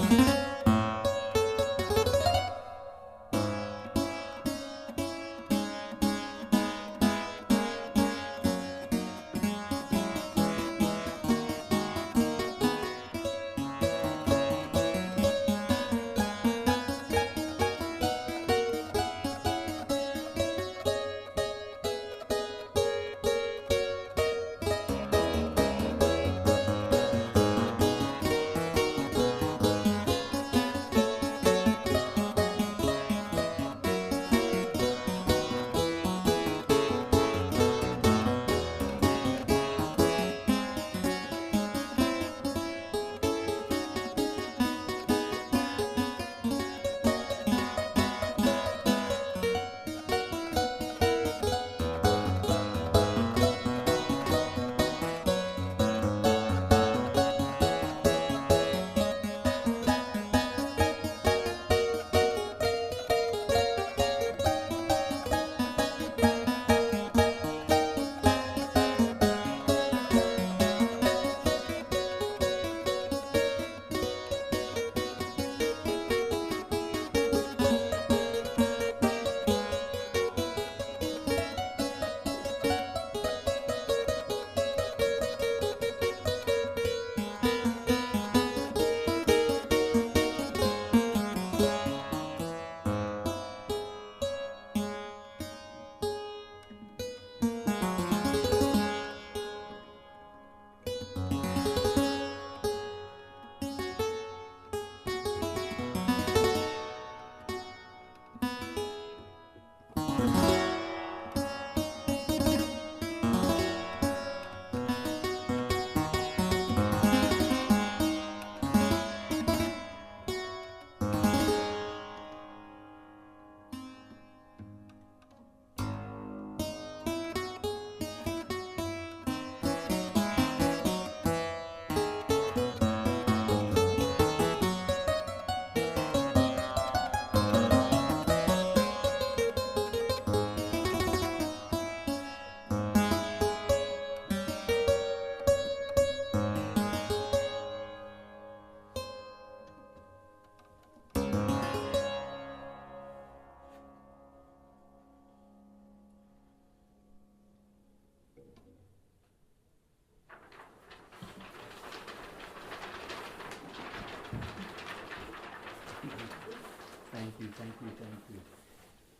Thank you.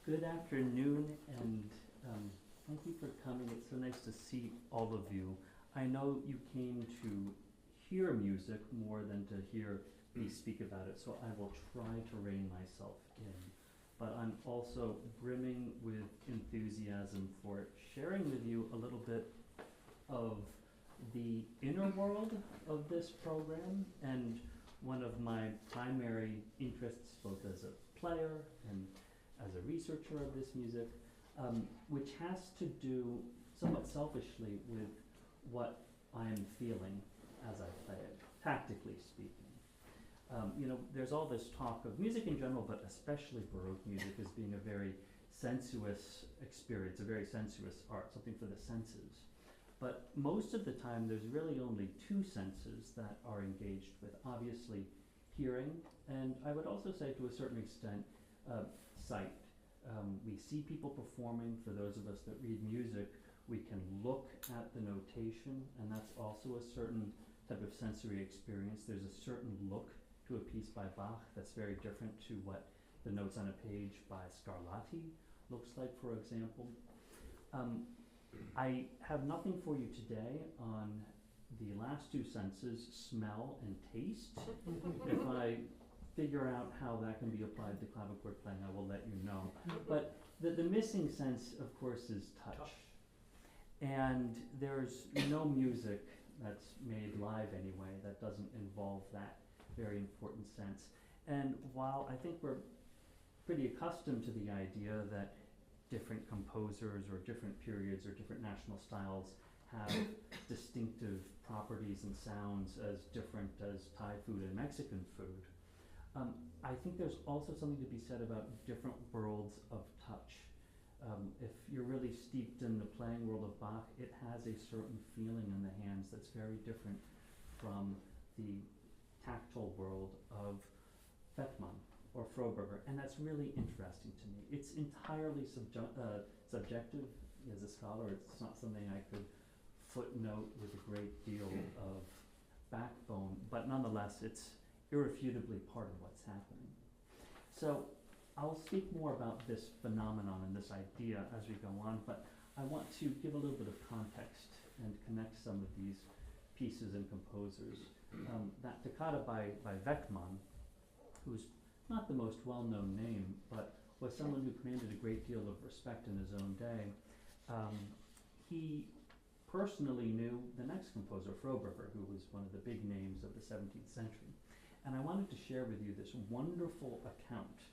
Good afternoon, and thank you for coming. It's so nice to see all of you. I know you came to hear music more than to hear me speak about it, so I will try to rein myself in. But I'm also brimming with enthusiasm for sharing with you a little bit of the inner world of this program, and one of my primary interests, both as a player and as a researcher of this music, which has to do somewhat selfishly with what I am feeling as I play it, tactically speaking. There's all this talk of music in general, but especially Baroque music as being a very sensuous experience, a very sensuous art, something for the senses. But most of the time, there's really only two senses that are engaged with, obviously hearing, and I would also say to a certain extent, sight. We see people performing. For those of us that read music, we can look at the notation, and that's also a certain type of sensory experience. There's a certain look to a piece by Bach that's very different to what the notes on a page by Scarlatti looks like, for example. I have nothing for you today on the last two senses, smell and taste. If I figure out how that can be applied to clavichord playing, I will let you know. But the missing sense, of course, is touch. And there's no music that's made live anyway that doesn't involve that very important sense. And while I think we're pretty accustomed to the idea that different composers or different periods or different national styles have distinctive properties and sounds as different as Thai food and Mexican food, I think there's also something to be said about different worlds of touch. If you're really steeped in the playing world of Bach, it has a certain feeling in the hands that's very different from the tactile world of Weckmann or Froberger, and that's really interesting to me. It's entirely subjective as a scholar. It's not something I could footnote with a great deal of backbone, but nonetheless, it's irrefutably part of what's happening. So I'll speak more about this phenomenon and this idea as we go on, but I want to give a little bit of context and connect some of these pieces and composers. That toccata by Weckmann, who's not the most well-known name, but was someone who commanded a great deal of respect in his own day. He personally knew the next composer, Froberger, who was one of the big names of the 17th century. And I wanted to share with you this wonderful account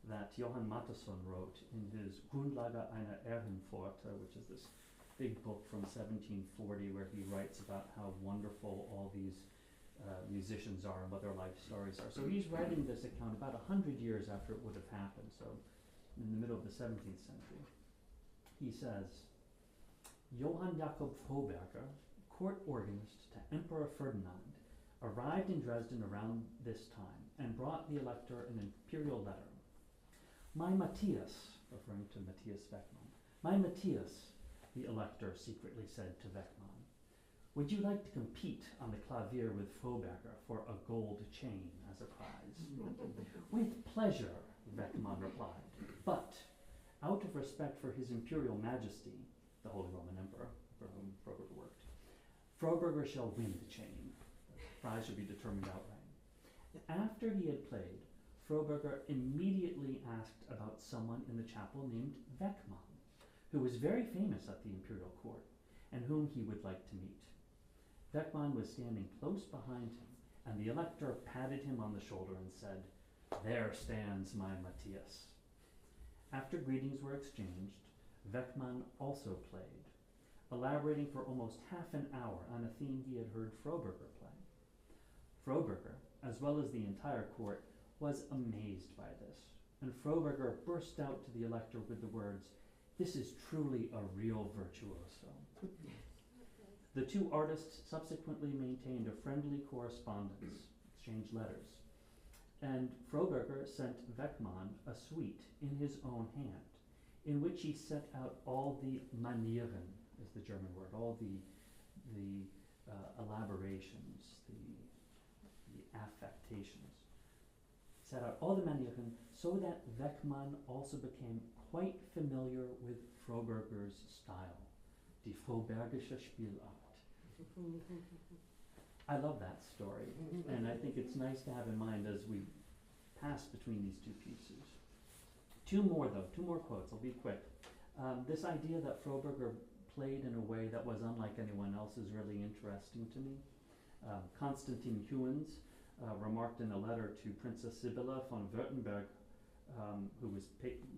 that Johann Mattheson wrote in his Grundlage einer Ehrenpforte, which is this big book from 1740 where he writes about how wonderful all these musicians are and what their life stories are. So he's writing this account about 100 years after it would have happened, so in the middle of the 17th century. He says, Johann Jakob Froberger, court organist to Emperor Ferdinand, arrived in Dresden around this time and brought the elector an imperial letter. My Matthias, referring to Matthias Weckmann, my Matthias, the elector secretly said to Weckmann, would you like to compete on the clavier with Froberger for a gold chain as a prize? With pleasure, Weckmann replied, but out of respect for his imperial majesty, the Holy Roman Emperor, for whom Froberger worked, Froberger shall win the chain. The prize shall be determined outright. After he had played, Froberger immediately asked about someone in the chapel named Weckmann, who was very famous at the imperial court, and whom he would like to meet. Weckmann was standing close behind him, and the elector patted him on the shoulder and said, there stands my Matthias. After greetings were exchanged, Weckmann also played, elaborating for almost half an hour on a theme he had heard Froberger play. Froberger, as well as the entire court, was amazed by this, and Froberger burst out to the elector with the words, this is truly a real virtuoso. The two artists subsequently maintained a friendly correspondence, exchanged letters, and Froberger sent Weckmann a suite in his own hand, in which he set out all the Manieren, is the German word, all the elaborations, the affectations. Set out all the Manieren so that Weckmann also became quite familiar with Froberger's style, die Frobergische Spielart. I love that story, and I think it's nice to have in mind as we pass between these two pieces. Two more quotes, I'll be quick. This idea that Froberger played in a way that was unlike anyone else is really interesting to me. Constantin Huens remarked in a letter to Princess Sibylla von Württemberg, who was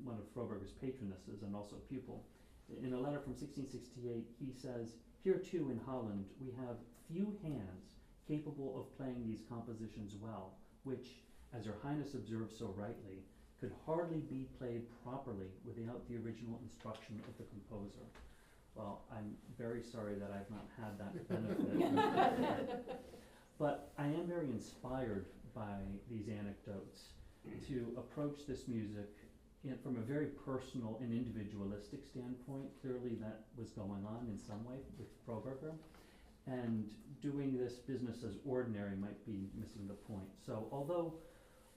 one of Froberger's patronesses and also pupil. In a letter from 1668, he says, here too in Holland we have few hands capable of playing these compositions well, which, as your Highness observes so rightly, could hardly be played properly without the original instruction of the composer. Well, I'm very sorry that I've not had that benefit. But I am very inspired by these anecdotes to approach this music from a very personal and individualistic standpoint. Clearly that was going on in some way with Froberger, and doing this business as ordinary might be missing the point. So although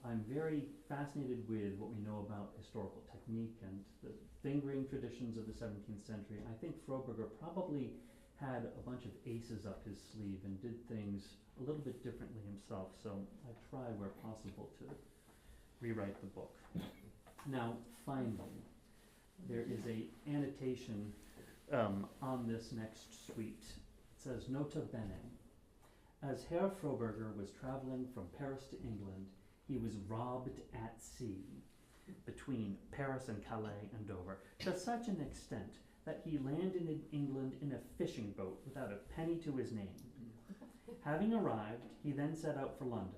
I'm very fascinated with what we know about historical technique and the fingering traditions of the 17th century, I think Froberger probably had a bunch of aces up his sleeve and did things a little bit differently himself, so I try where possible to rewrite the book. Now, finally, there is a annotation on this next suite. It says, Nota bene. As Herr Froberger was traveling from Paris to England, he was robbed at sea between Paris and Calais and Dover, to such an extent that he landed in England in a fishing boat without a penny to his name. Having arrived, he then set out for London.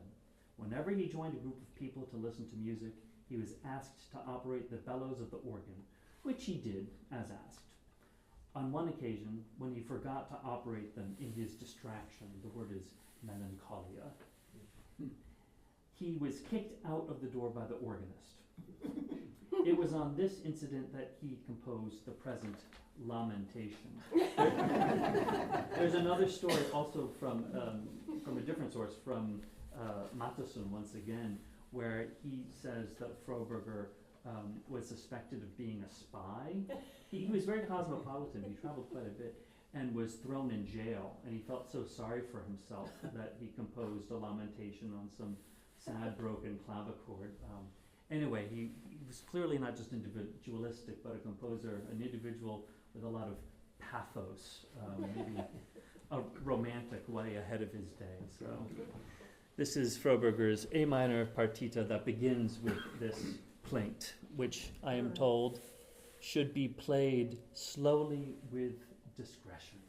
Whenever he joined a group of people to listen to music, he was asked to operate the bellows of the organ, which he did, as asked. On one occasion, when he forgot to operate them in his distraction, the word is melancholia, he was kicked out of the door by the organist. It was on this incident that he composed the present Lamentation. There's another story also from a different source, from Matteson once again, where he says that Froberger was suspected of being a spy. He was very cosmopolitan, he traveled quite a bit, and was thrown in jail, and he felt so sorry for himself that he composed a lamentation on some sad broken clavichord. Anyway, he was clearly not just individualistic, but a composer, an individual with a lot of pathos, maybe a romantic way ahead of his day. So this is Froberger's A minor partita that begins with this plaint, which I am told should be played slowly with discretion.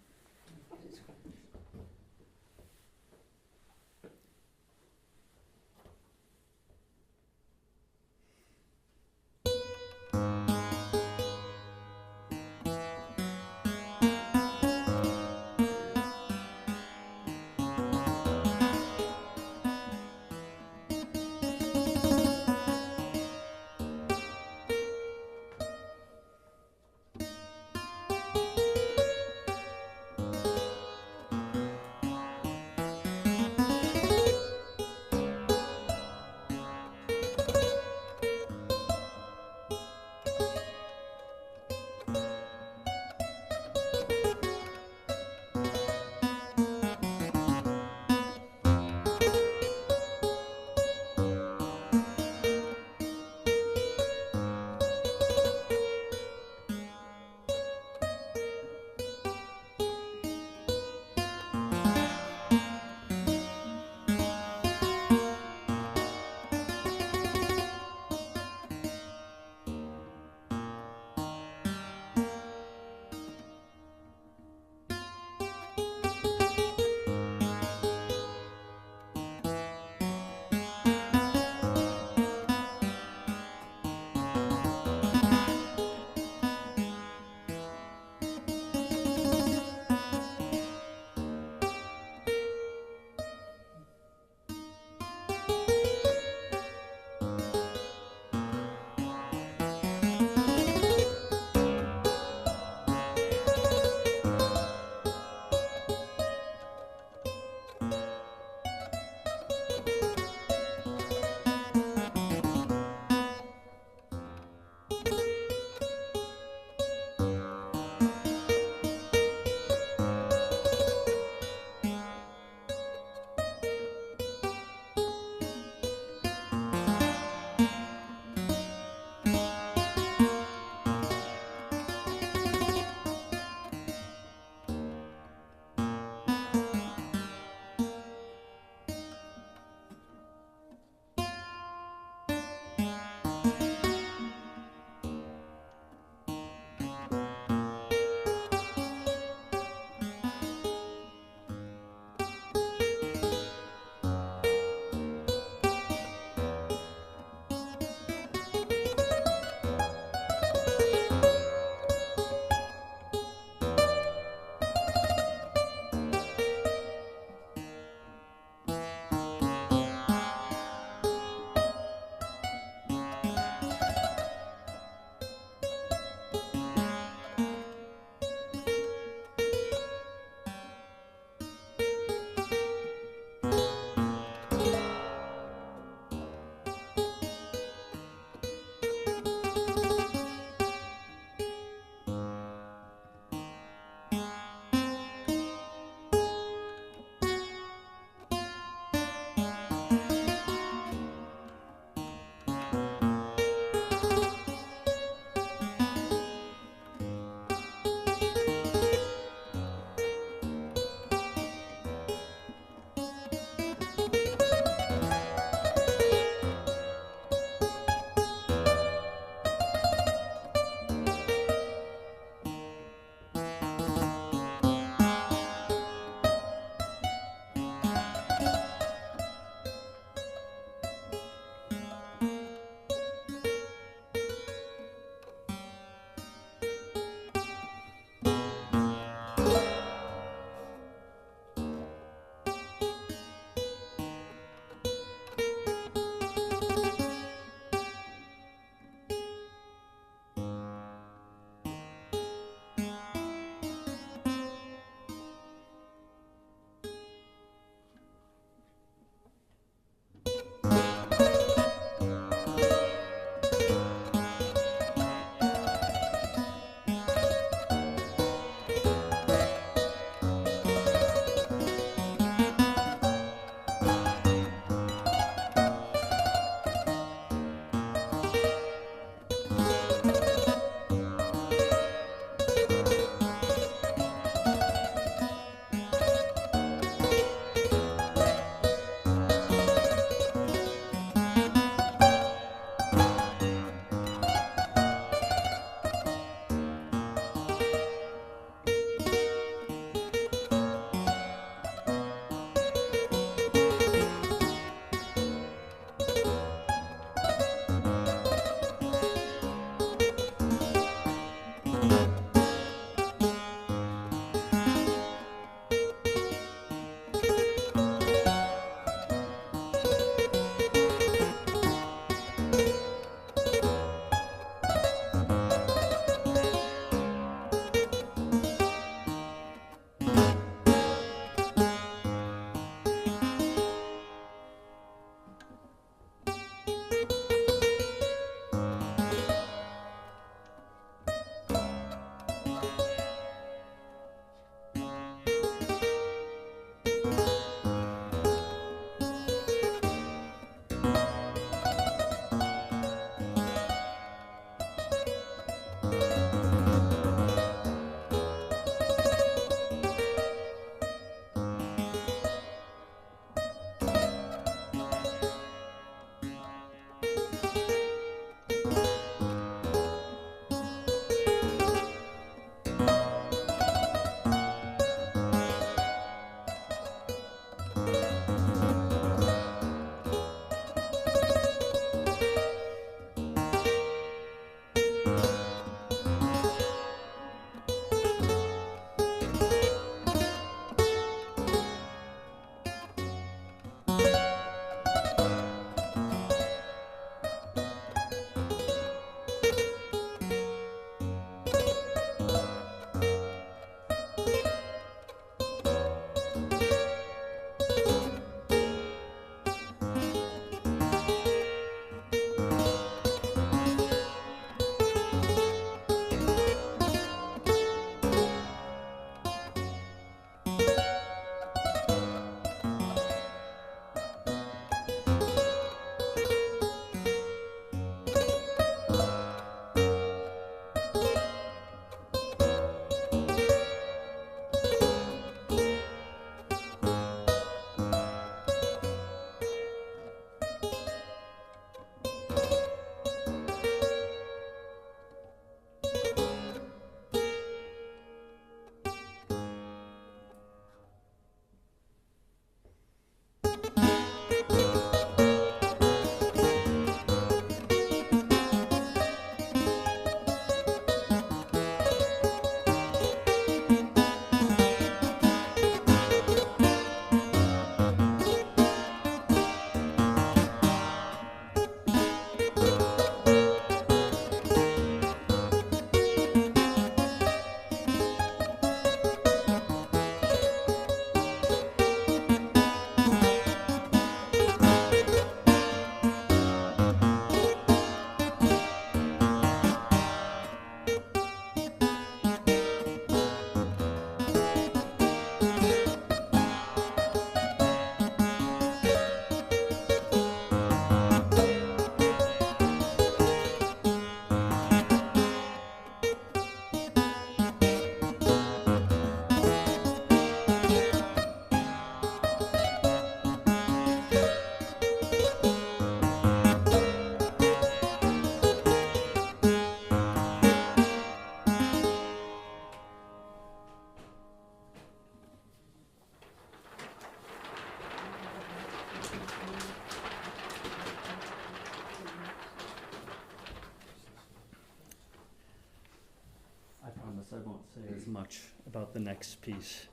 about the next piece,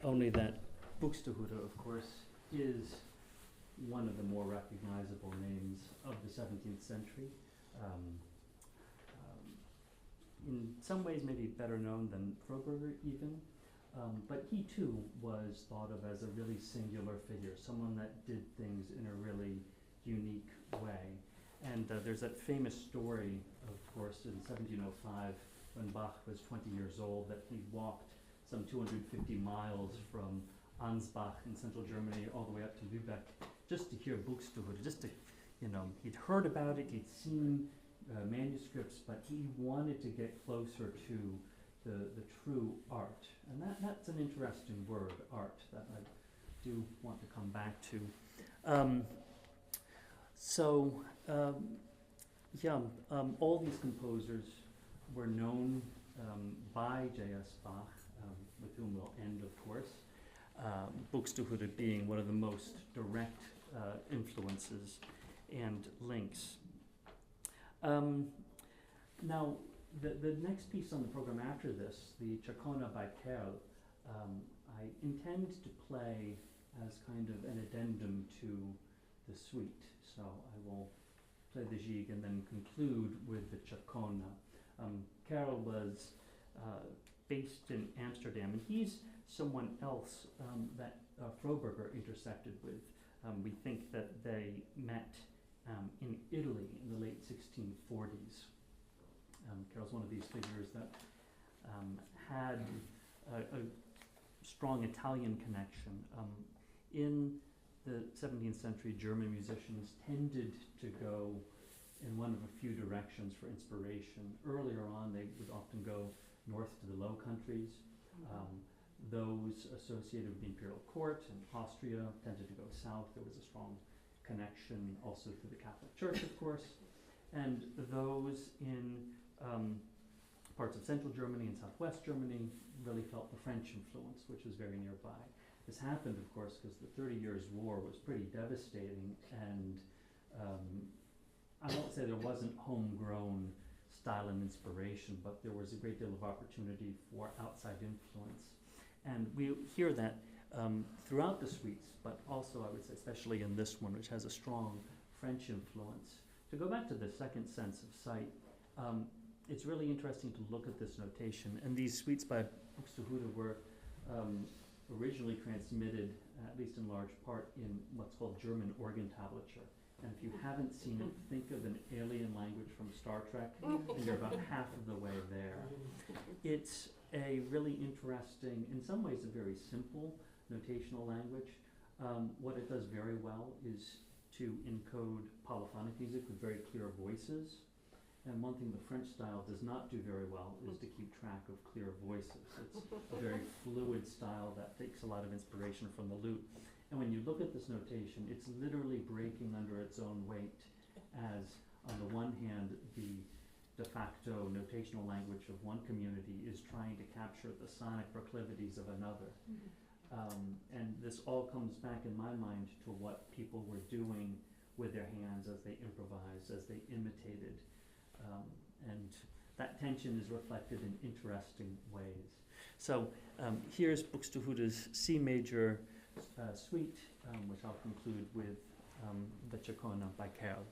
only that Buxtehude, of course, is one of the more recognizable names of the 17th century. In some ways maybe better known than Froberger even, but he too was thought of as a really singular figure, someone that did things in a really unique way. And there's that famous story, of course, in 1705, when Bach was 20 years old, that he walked some 250 miles from Ansbach in central Germany all the way up to Lübeck just to hear Buxtehude, just to, you know, he'd heard about it, he'd seen manuscripts, but he wanted to get closer to the true art. And that's an interesting word, art, that I do want to come back to. All these composers were known by J.S. Bach, with whom we'll end, of course. Buxtehude being one of the most direct influences and links. Now, the next piece on the program after this, the Chaconne by Kerll, I intend to play as kind of an addendum to the suite. So I will play the Gigue and then conclude with the Chaconne. Kerll was based in Amsterdam, and he's someone else that Froberger intersected with. We think that they met in Italy in the late 1640s. Kerll's one of these figures that had a strong Italian connection. In the 17th century, German musicians tended to go in one of a few directions for inspiration. Earlier on, they would often go north to the Low Countries. Those associated with the imperial court and Austria tended to go south. There was a strong connection also to the Catholic Church, of course. And those in parts of central Germany and southwest Germany really felt the French influence, which was very nearby. This happened, of course, because the 30 Years' War was pretty devastating, and I won't say there wasn't homegrown style and inspiration, but there was a great deal of opportunity for outside influence. And we hear that throughout the suites, but also, I would say, especially in this one, which has a strong French influence. To go back to the second sense of sight, it's really interesting to look at this notation. And these suites by Buxtehude were originally transmitted, at least in large part, in what's called German organ tablature. And if you haven't seen it, think of an alien language from Star Trek, and you're about half of the way there. It's a really interesting, in some ways a very simple notational language. What it does very well is to encode polyphonic music with very clear voices. And one thing the French style does not do very well is to keep track of clear voices. It's a very fluid style that takes a lot of inspiration from the lute. And when you look at this notation, it's literally breaking under its own weight as, on the one hand, the de facto notational language of one community is trying to capture the sonic proclivities of another. And this all comes back in my mind to what people were doing with their hands as they improvised, as they imitated. And that tension is reflected in interesting ways. So here's Buxtehude's C major suite, which I'll conclude with the Chaconne by Kerll.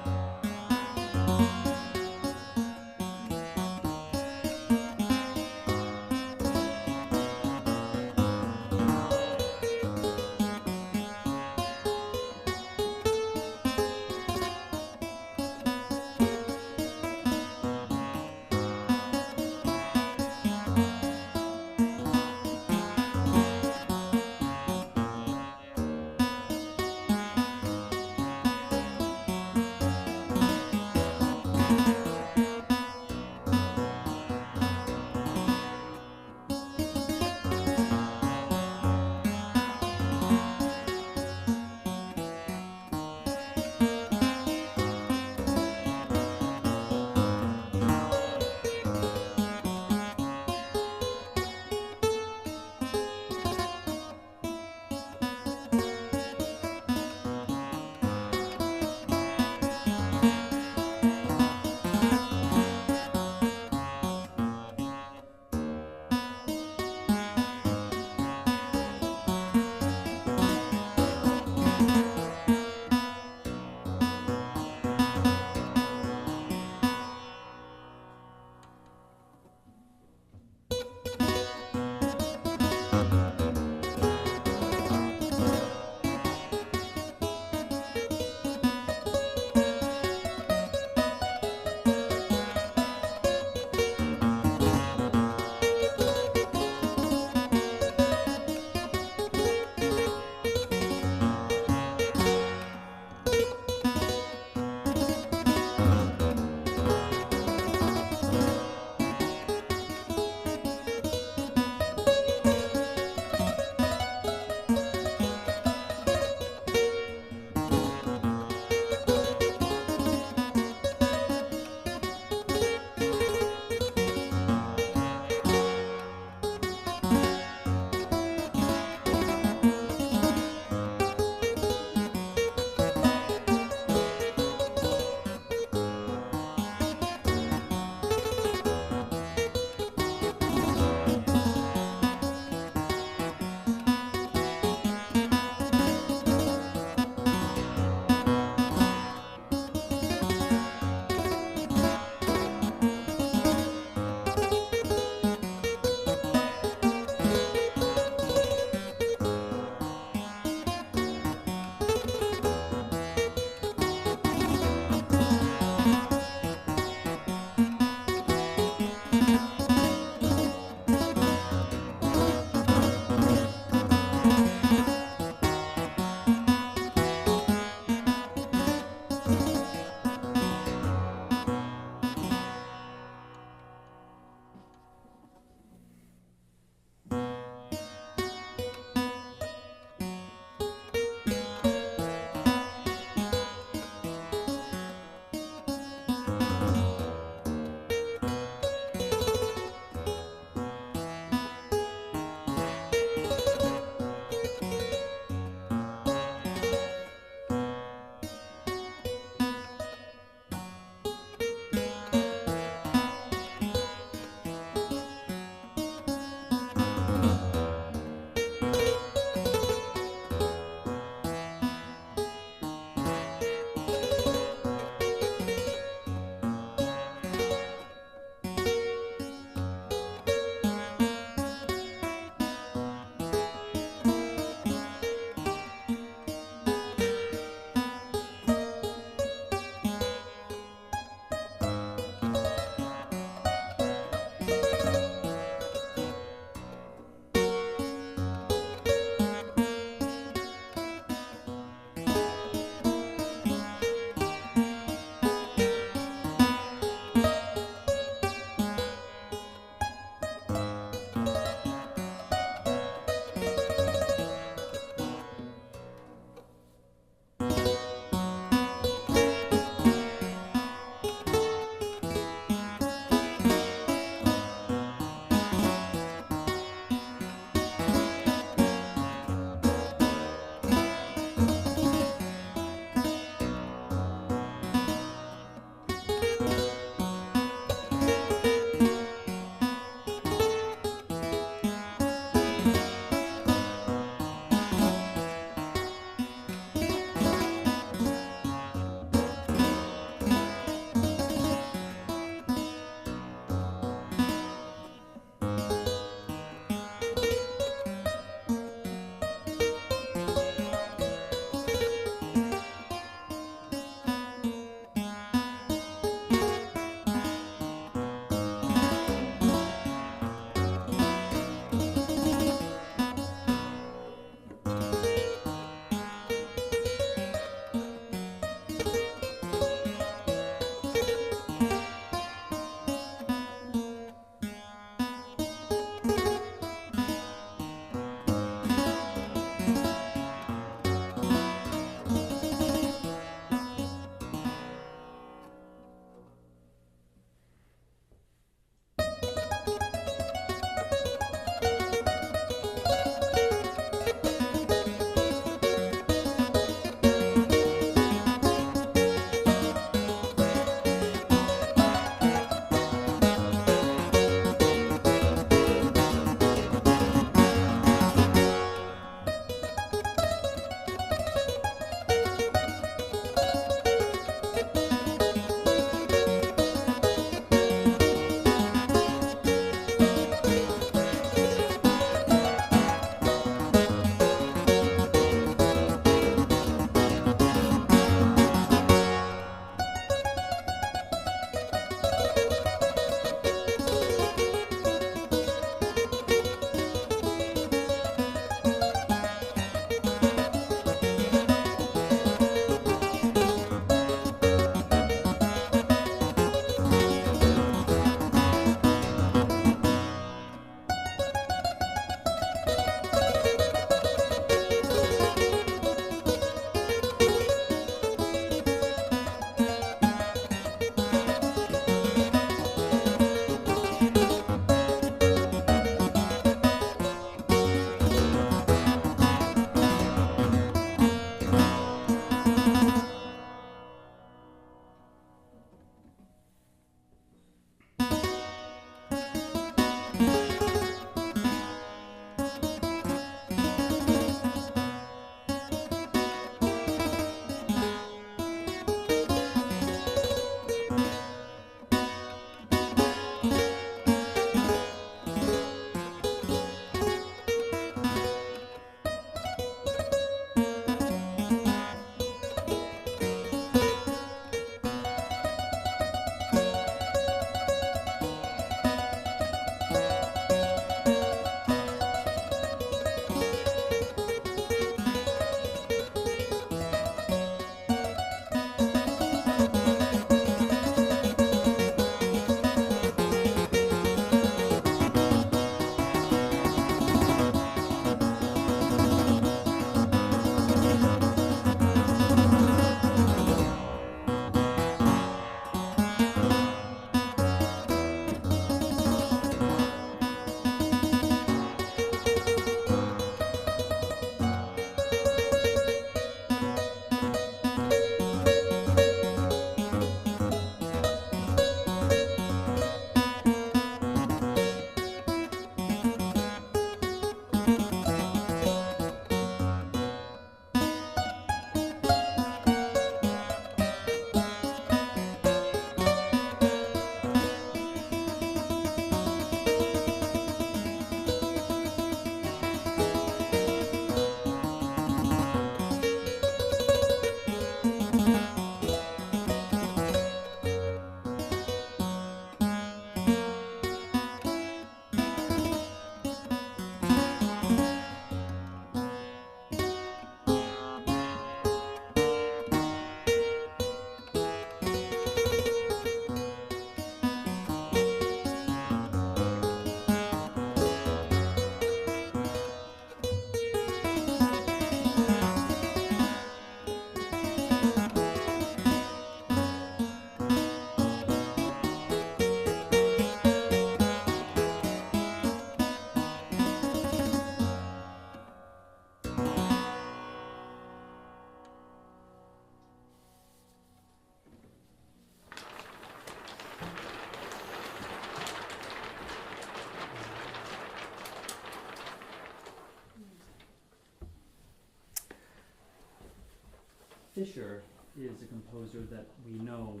Fischer is a composer that we know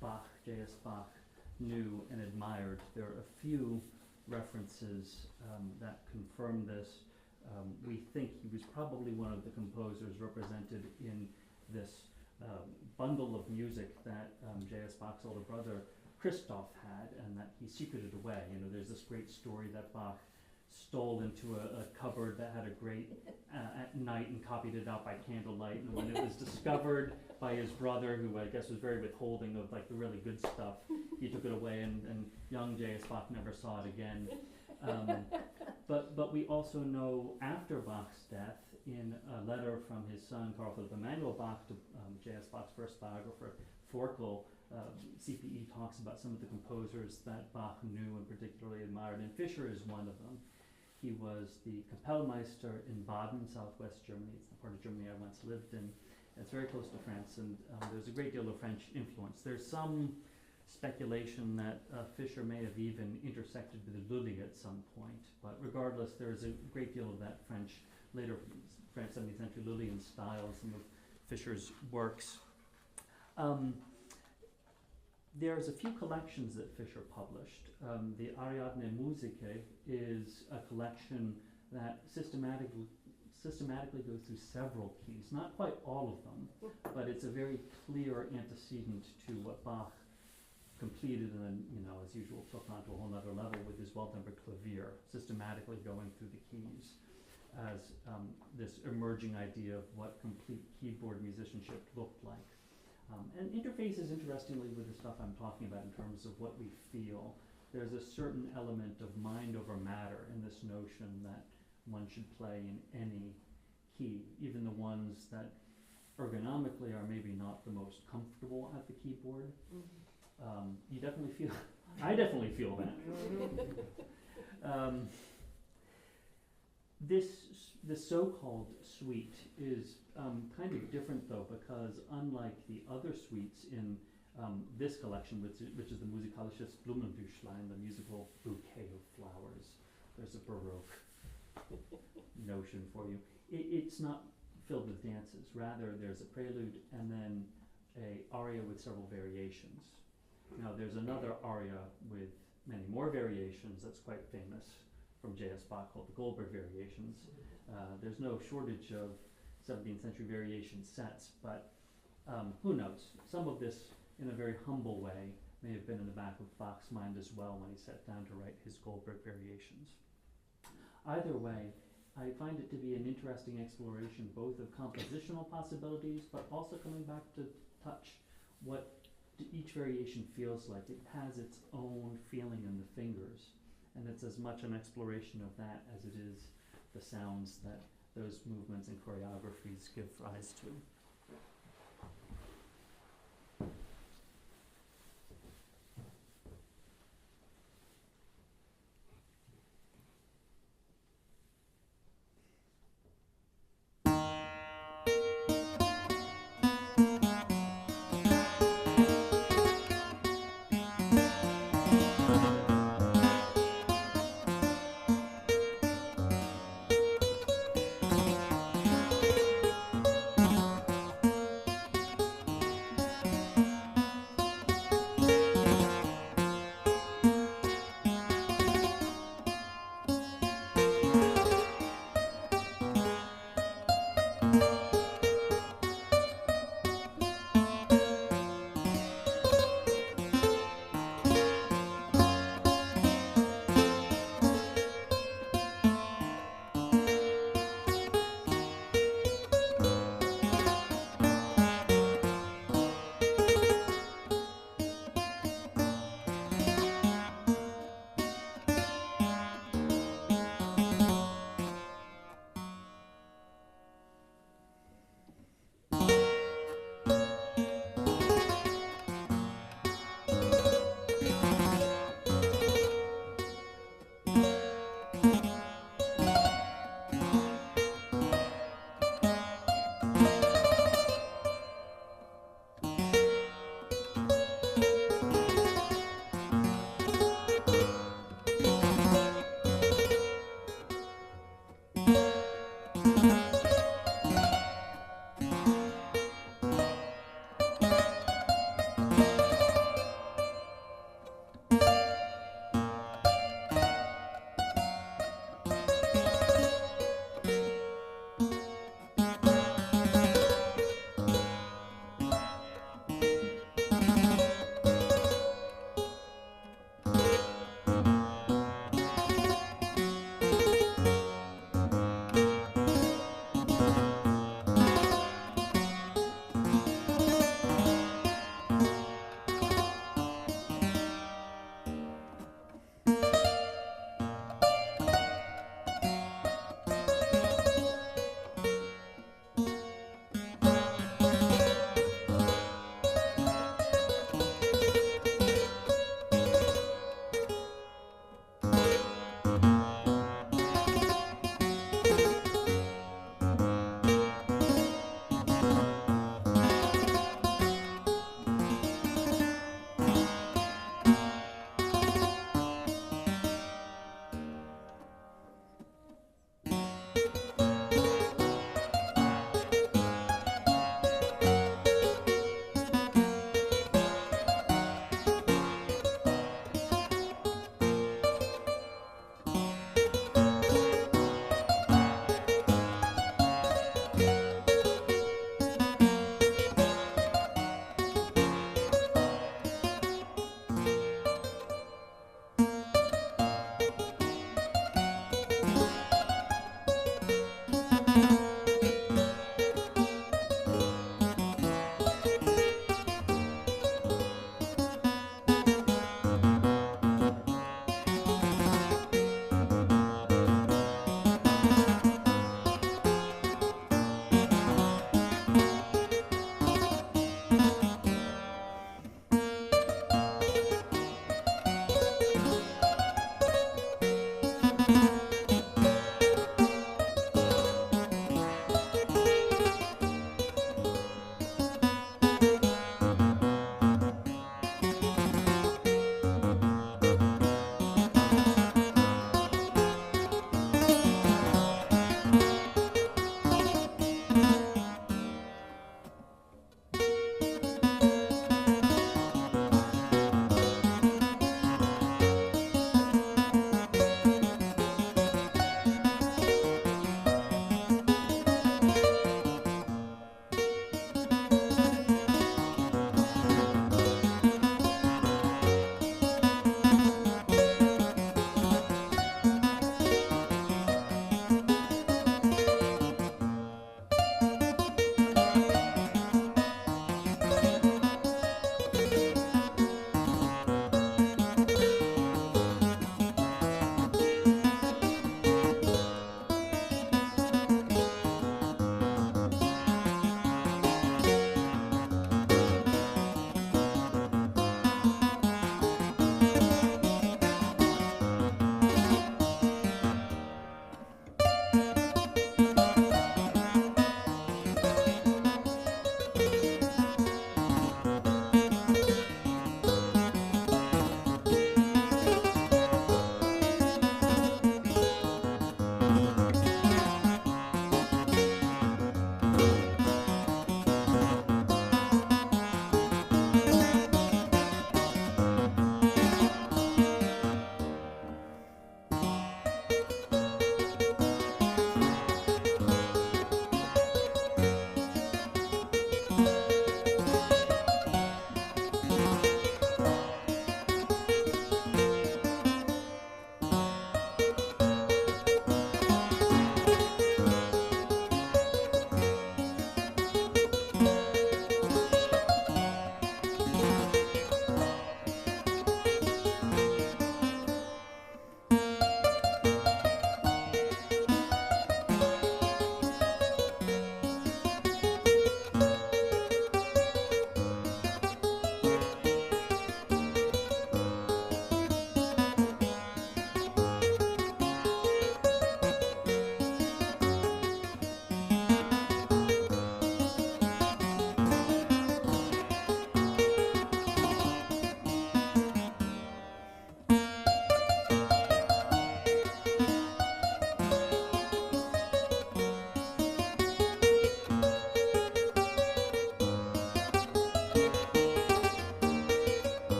Bach, J.S. Bach, knew and admired. There are a few references that confirm this. We think he was probably one of the composers represented in this bundle of music that J.S. Bach's older brother Christoph had, and that he secreted away. You know, there's this great story that Bach stole into a cupboard that had a grate at night and copied it out by candlelight, and when it was discovered by his brother, who I guess was very withholding of like the really good stuff, he took it away, and young J.S. Bach never saw it again. But we also know after Bach's death, in a letter from his son Carl Philipp Emanuel Bach to J.S. Bach's first biographer, Forkel, CPE talks about some of the composers that Bach knew and particularly admired, and Fischer is one of them. He was the Kapellmeister in Baden, southwest Germany. It's the part of Germany I once lived in. It's very close to France, and there's a great deal of French influence. There's some speculation that Fischer may have even intersected with Lully at some point, but regardless, there is a great deal of that later French 17th century Lullian style in some of Fischer's works. There's a few collections that Fischer published. The Ariadne Musicae is a collection that systematically goes through several keys, not quite all of them, but it's a very clear antecedent to what Bach completed and then, you know, as usual, took on to a whole other level with his well-tempered clavier, systematically going through the keys as this emerging idea of what complete keyboard musicianship looked like. And interfaces, interestingly, with the stuff I'm talking about in terms of what we feel. There's a certain element of mind over matter in this notion that one should play in any key, even the ones that ergonomically are maybe not the most comfortable at the keyboard. You definitely feel, I definitely feel that. The so-called suite is kind of different though, because unlike the other suites in this collection, which is the Musikalisches Blumenbüchlein, the musical bouquet of flowers, there's a Baroque notion for you. It's not filled with dances. Rather, there's a prelude and then a aria with several variations. Now, there's another aria with many more variations that's quite famous from J.S. Bach called the Goldberg Variations. There's no shortage of 17th century variation sets, but who knows? Some of this, in a very humble way, may have been in the back of Bach's mind as well when he sat down to write his Goldberg Variations. Either way, I find it to be an interesting exploration both of compositional possibilities, but also coming back to touch what each variation feels like. It has its own feeling in the fingers, and it's as much an exploration of that as it is the sounds that those movements and choreographies give rise to.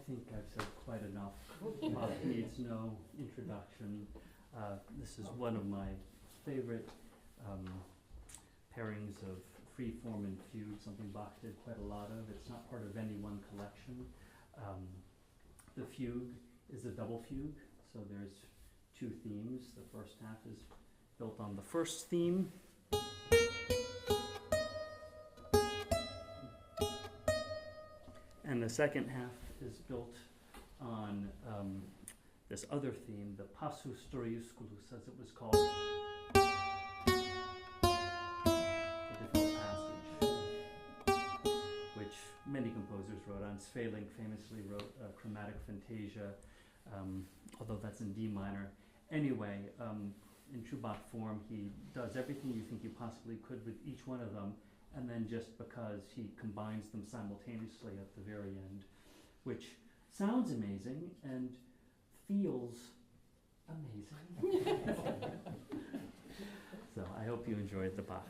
think I've said quite enough. Bach needs no introduction. This is one of my favorite pairings of free form and fugue, something Bach did quite a lot of. It's not part of any one collection. The fugue is a double fugue, so there's two themes. The first half is built on the first theme. And the second half is built on this other theme, the Passus Storiusculus, as it was called. A difficult passage, which many composers wrote on. Sweelinck famously wrote Chromatic Fantasia, although that's in D minor. Anyway, in true Bach form, he does everything you think you possibly could with each one of them, and then just because he combines them simultaneously at the very end, which sounds amazing and feels amazing. So I hope you enjoyed the Bach.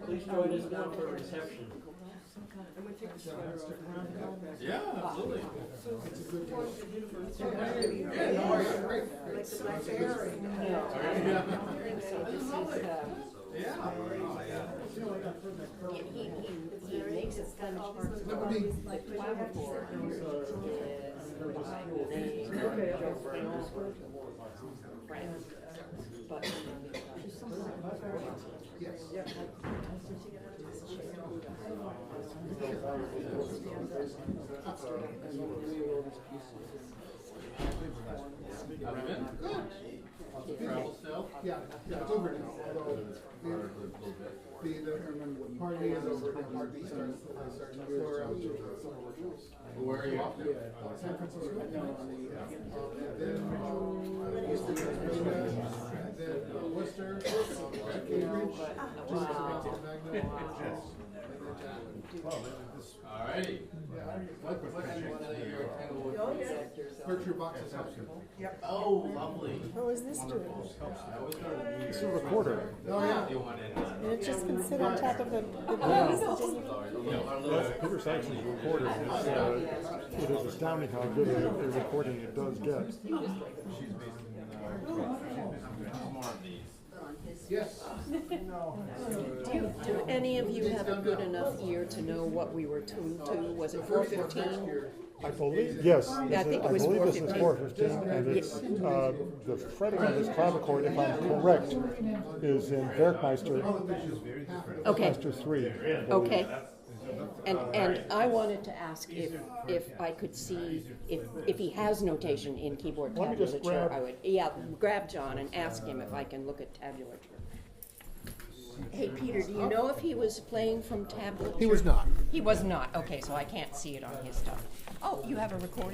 Please join us now for a reception. Yeah, absolutely. He makes it kind of hard like clavichord. But Have you been? Good. Travel still? Yeah, it's over now. The party is over. The party starts for summer workshops. Where are you off to? San Francisco. Then Worcester, Cambridge, All righty. Berkshire Boxes House. Oh, lovely. What was this doing? I always go to New Year's. It's a recorder. Oh, yeah. You want in, And it just can sit on top of the Peter Saxon's recorder is, it is astounding how good a recording it does get. She's based in, more of these. Yes. do any of you have a good enough ear to know what we were tuned to? Was it 415? I believe, yes, I think it was I believe this is 415, and it's, the fretting on this clavichord, if I'm correct, is in Werkmeister, Okay, Werkmeister 3. I believe. okay. And I wanted to ask if I could see if he has notation in keyboard Let me just tabulature, grab- I would, grab John and ask him if I can look at tabulature. Hey, Peter, do you know if he was playing from tablature? He was not. He was not, okay, so I can't see it on his stuff. Oh, you have a recording?